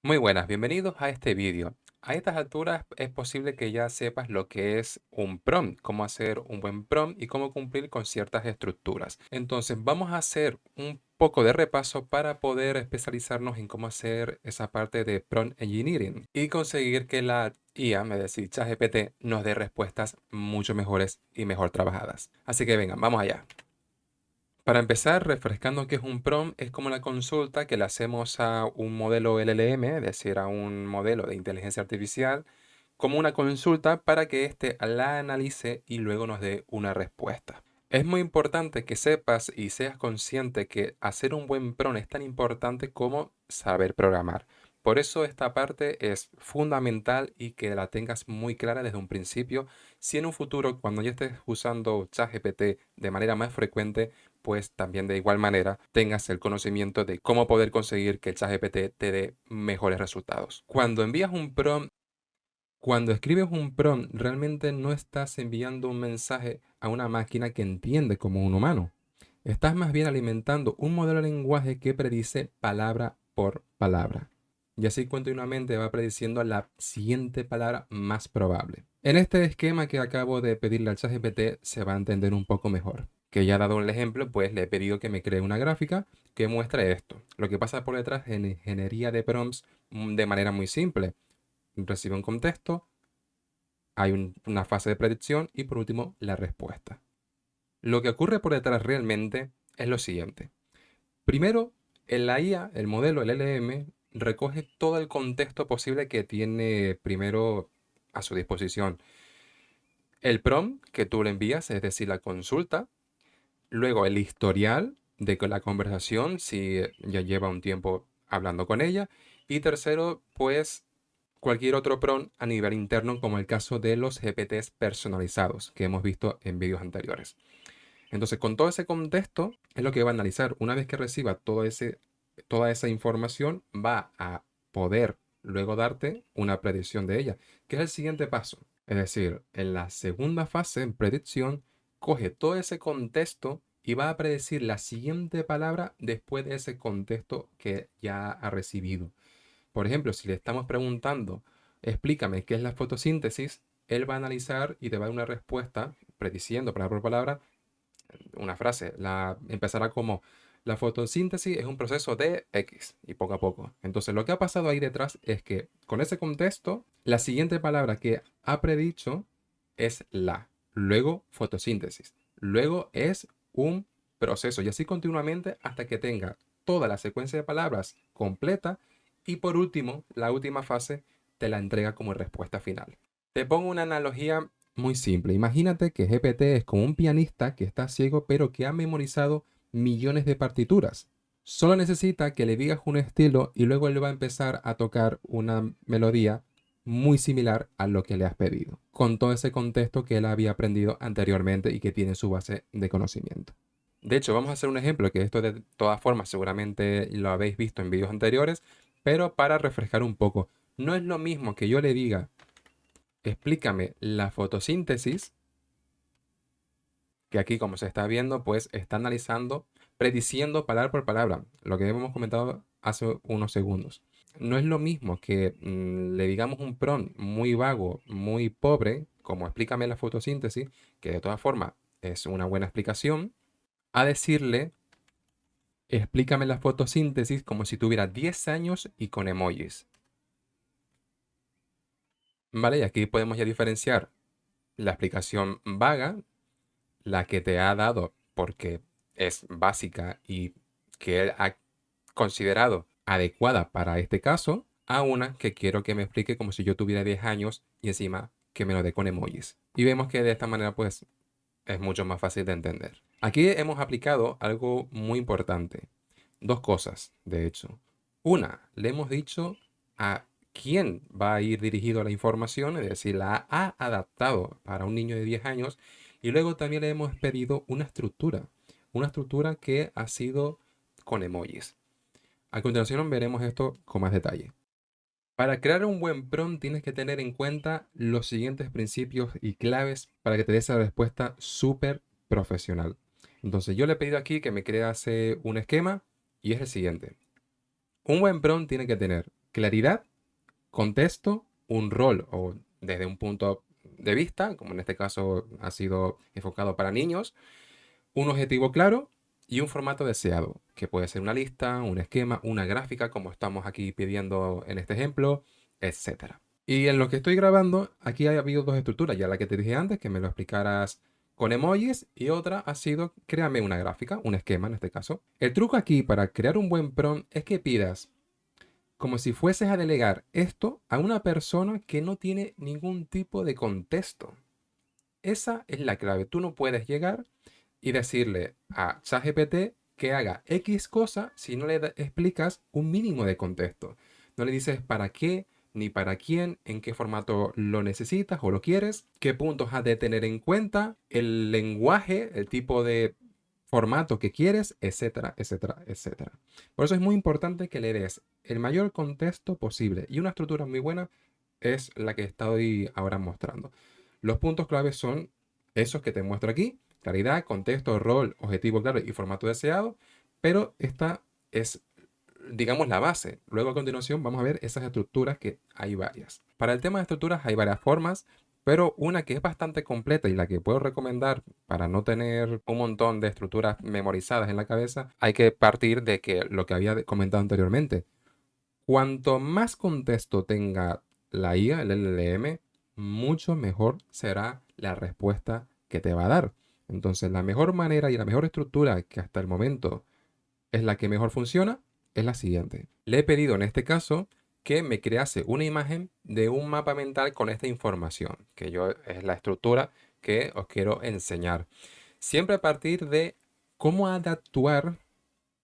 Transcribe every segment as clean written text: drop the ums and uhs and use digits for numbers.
Muy buenas, bienvenidos a este vídeo. A estas alturas es posible que ya sepas lo que es un prompt, cómo hacer un buen prompt y cómo cumplir con ciertas estructuras. Entonces vamos a hacer un poco de repaso para poder especializarnos en cómo hacer esa parte de prompt engineering y conseguir que la IA, es decir, ChatGPT, nos dé respuestas mucho mejores y mejor trabajadas. Así que vengan, vamos allá. Para empezar, refrescando qué es un prompt, es como la consulta que le hacemos a un modelo LLM, es decir, a un modelo de inteligencia artificial, como una consulta para que éste la analice y luego nos dé una respuesta. Es muy importante que sepas y seas consciente que hacer un buen prompt es tan importante como saber programar. Por eso esta parte es fundamental y que la tengas muy clara desde un principio. Si en un futuro, cuando ya estés usando ChatGPT de manera más frecuente, pues también de igual manera tengas el conocimiento de cómo poder conseguir que el ChatGPT te dé mejores resultados. Cuando escribes un prompt, realmente no estás enviando un mensaje a una máquina que entiende como un humano. Estás más bien alimentando un modelo de lenguaje que predice palabra por palabra. Y así continuamente va prediciendo la siguiente palabra más probable. En este esquema que acabo de pedirle al ChatGPT se va a entender un poco mejor. Que ya dado el ejemplo, pues le he pedido que me cree una gráfica que muestre esto. Lo que pasa por detrás en ingeniería de prompts de manera muy simple. Recibe un contexto, hay una fase de predicción y por último la respuesta. Lo que ocurre por detrás realmente es lo siguiente. Primero, en la IA, el modelo, el LM, recoge todo el contexto posible que tiene primero a su disposición. El prompt que tú le envías, es decir, la consulta, luego el historial de la conversación, si ya lleva un tiempo hablando con ella, y tercero, pues cualquier otro prompt a nivel interno, como el caso de los GPTs personalizados que hemos visto en vídeos anteriores. Entonces, con todo ese contexto, es lo que va a analizar. Una vez que reciba toda esa información, va a poder luego darte una predicción de ella, que es el siguiente paso. Es decir, en la segunda fase, en predicción, coge todo ese contexto y va a predecir la siguiente palabra después de ese contexto que ya ha recibido. Por ejemplo, si le estamos preguntando, explícame qué es la fotosíntesis, él va a analizar y te va a dar una respuesta prediciendo palabra por palabra una frase. Empezará como, la fotosíntesis es un proceso de X y poco a poco. Entonces, lo que ha pasado ahí detrás es que con ese contexto, la siguiente palabra que ha predicho es la. Luego, fotosíntesis. Luego es un proceso y así continuamente hasta que tenga toda la secuencia de palabras completa y por último, la última fase te la entrega como respuesta final. Te pongo una analogía muy simple. Imagínate que GPT es como un pianista que está ciego pero que ha memorizado millones de partituras. Solo necesita que le digas un estilo y luego él va a empezar a tocar una melodía muy similar a lo que le has pedido, con todo ese contexto que él había aprendido anteriormente y que tiene su base de conocimiento. De hecho, vamos a hacer un ejemplo que esto de todas formas seguramente lo habéis visto en vídeos anteriores, pero para refrescar un poco, no es lo mismo que yo le diga explícame la fotosíntesis, que aquí como se está viendo, pues está analizando, prediciendo palabra por palabra, lo que hemos comentado hace unos segundos. No es lo mismo que le digamos un prompt muy vago, muy pobre, como explícame la fotosíntesis, que de todas formas es una buena explicación, a decirle explícame la fotosíntesis como si tuviera 10 años y con emojis. ¿Vale? Y aquí podemos ya diferenciar la explicación vaga, la que te ha dado porque es básica y que él ha considerado adecuada para este caso, a una que quiero que me explique como si yo tuviera 10 años y encima que me lo dé con emojis. Y vemos que de esta manera pues es mucho más fácil de entender. Aquí hemos aplicado algo muy importante. Dos cosas, de hecho. Una, le hemos dicho a quién va a ir dirigido la información, es decir, la ha adaptado para un niño de 10 años. Y luego también le hemos pedido una estructura que ha sido con emojis. A continuación veremos esto con más detalle. Para crear un buen prompt tienes que tener en cuenta los siguientes principios y claves para que te dé esa respuesta súper profesional. Entonces yo le he pedido aquí que me crease un esquema y es el siguiente. Un buen prompt tiene que tener claridad, contexto, un rol o desde un punto de vista, como en este caso ha sido enfocado para niños, un objetivo claro y un formato deseado, que puede ser una lista, un esquema, una gráfica, como estamos aquí pidiendo en este ejemplo, etcétera. Y en lo que estoy grabando, aquí ha habido dos estructuras, ya la que te dije antes, que me lo explicaras con emojis, y otra ha sido créame una gráfica, un esquema en este caso. El truco aquí para crear un buen prompt es que pidas como si fueses a delegar esto a una persona que no tiene ningún tipo de contexto. Esa es la clave. Tú no puedes llegar y decirle a ChatGPT que haga X cosa si no le explicas un mínimo de contexto. No le dices para qué, ni para quién, en qué formato lo necesitas o lo quieres, qué puntos has de tener en cuenta, el lenguaje, el tipo de formato que quieres, etcétera, etcétera, etcétera. Por eso es muy importante que le des el mayor contexto posible, y una estructura muy buena es la que estoy ahora mostrando. Los puntos claves son esos que te muestro aquí: claridad, contexto, rol, objetivo claro y formato deseado. Pero esta es, digamos, la base. Luego a continuación vamos a ver esas estructuras, que hay varias. Para el tema de estructuras hay varias formas, pero una que es bastante completa y la que puedo recomendar para no tener un montón de estructuras memorizadas en la cabeza, hay que partir de que lo que había comentado anteriormente. Cuanto más contexto tenga la IA, el LLM, mucho mejor será la respuesta que te va a dar. Entonces, la mejor manera y la mejor estructura, que hasta el momento es la que mejor funciona, es la siguiente. Le he pedido en este caso que me crease una imagen de un mapa mental con esta información, que yo es la estructura que os quiero enseñar. Siempre a partir de cómo ha de actuar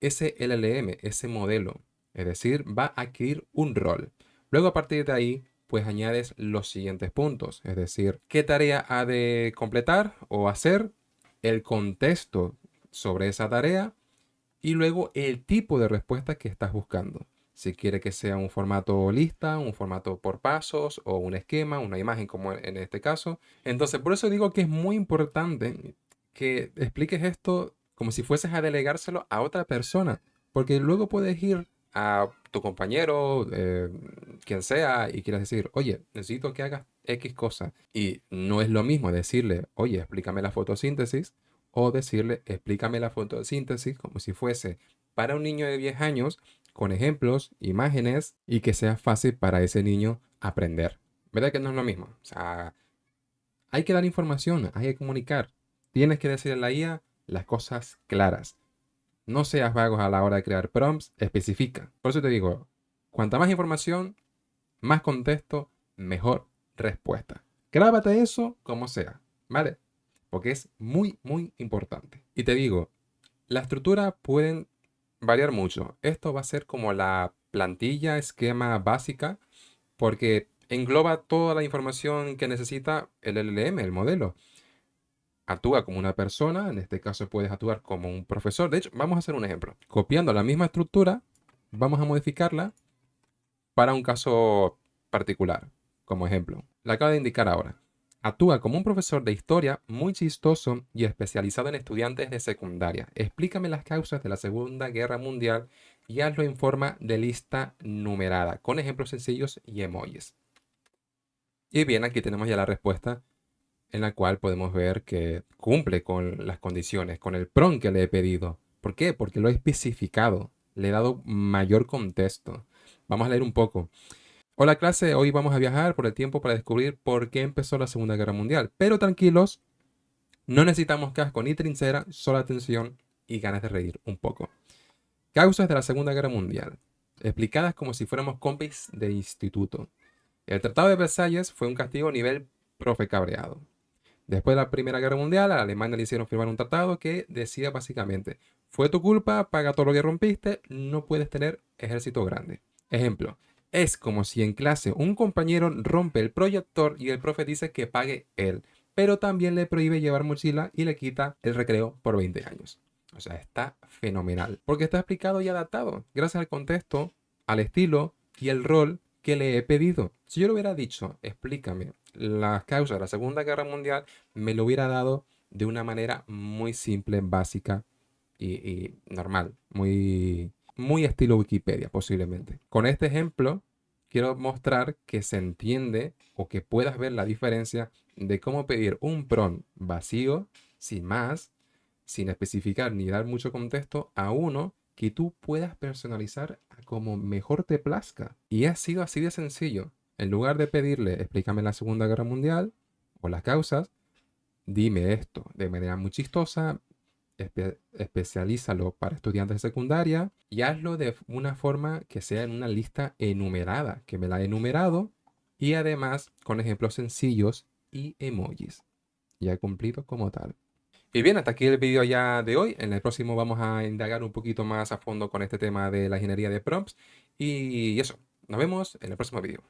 ese LLM, ese modelo. Es decir, va a adquirir un rol. Luego, a partir de ahí, pues añades los siguientes puntos. Es decir, qué tarea ha de completar o hacer, el contexto sobre esa tarea y luego el tipo de respuesta que estás buscando. Si quiere que sea un formato lista, un formato por pasos o un esquema, una imagen como en este caso. Entonces, por eso digo que es muy importante que expliques esto como si fueses a delegárselo a otra persona, porque luego puedes ir a tu compañero, quien sea, y quieras decir, oye, necesito que hagas X cosa. Y no es lo mismo decirle, oye, explícame la fotosíntesis, o decirle, explícame la fotosíntesis como si fuese para un niño de 10 años, con ejemplos, imágenes, y que sea fácil para ese niño aprender. ¿Verdad que no es lo mismo? O sea, hay que dar información, hay que comunicar. Tienes que decirle a la IA las cosas claras. No seas vagos a la hora de crear prompts, especifica. Por eso te digo, cuanta más información, más contexto, mejor respuesta. Grábate eso como sea, ¿vale? Porque es muy, muy importante. Y te digo, la estructura pueden variar mucho. Esto va a ser como la plantilla, esquema básica, porque engloba toda la información que necesita el LLM, el modelo. Actúa como una persona, en este caso puedes actuar como un profesor. De hecho, vamos a hacer un ejemplo. Copiando la misma estructura, vamos a modificarla para un caso particular. Como ejemplo, la acabo de indicar ahora. Actúa como un profesor de historia muy chistoso y especializado en estudiantes de secundaria. Explícame las causas de la Segunda Guerra Mundial y hazlo en forma de lista numerada, con ejemplos sencillos y emojis. Y bien, aquí tenemos ya la respuesta, en la cual podemos ver que cumple con las condiciones, con el prompt que le he pedido. ¿Por qué? Porque lo he especificado, le he dado mayor contexto. Vamos a leer un poco. Hola clase, hoy vamos a viajar por el tiempo para descubrir por qué empezó la Segunda Guerra Mundial. Pero tranquilos, no necesitamos casco ni trinchera, solo atención y ganas de reír un poco. Causas de la Segunda Guerra Mundial, explicadas como si fuéramos compis de instituto. El Tratado de Versalles fue un castigo a nivel profe cabreado. Después de la Primera Guerra Mundial, a Alemania le hicieron firmar un tratado que decía básicamente, fue tu culpa, paga todo lo que rompiste, no puedes tener ejército grande. Ejemplo, es como si en clase un compañero rompe el proyector y el profe dice que pague él, pero también le prohíbe llevar mochila y le quita el recreo por 20 años. O sea, está fenomenal, porque está explicado y adaptado, gracias al contexto, al estilo y el rol que le he pedido. Si yo le hubiera dicho, explícame las causas de la Segunda Guerra Mundial, me lo hubiera dado de una manera muy simple, básica y normal, muy estilo Wikipedia posiblemente. Con este ejemplo quiero mostrar que se entiende o que puedas ver la diferencia de cómo pedir un prompt vacío, sin más, sin especificar ni dar mucho contexto, a uno que tú puedas personalizar a como mejor te plazca. Y ha sido así de sencillo. En lugar de pedirle, explícame la Segunda Guerra Mundial o las causas, dime esto de manera muy chistosa, especialízalo para estudiantes de secundaria y hazlo de una forma que sea en una lista enumerada, que me la he enumerado y además con ejemplos sencillos y emojis. Ya he cumplido como tal. Y bien, hasta aquí el vídeo ya de hoy. En el próximo vamos a indagar un poquito más a fondo con este tema de la ingeniería de prompts. Y eso, nos vemos en el próximo vídeo.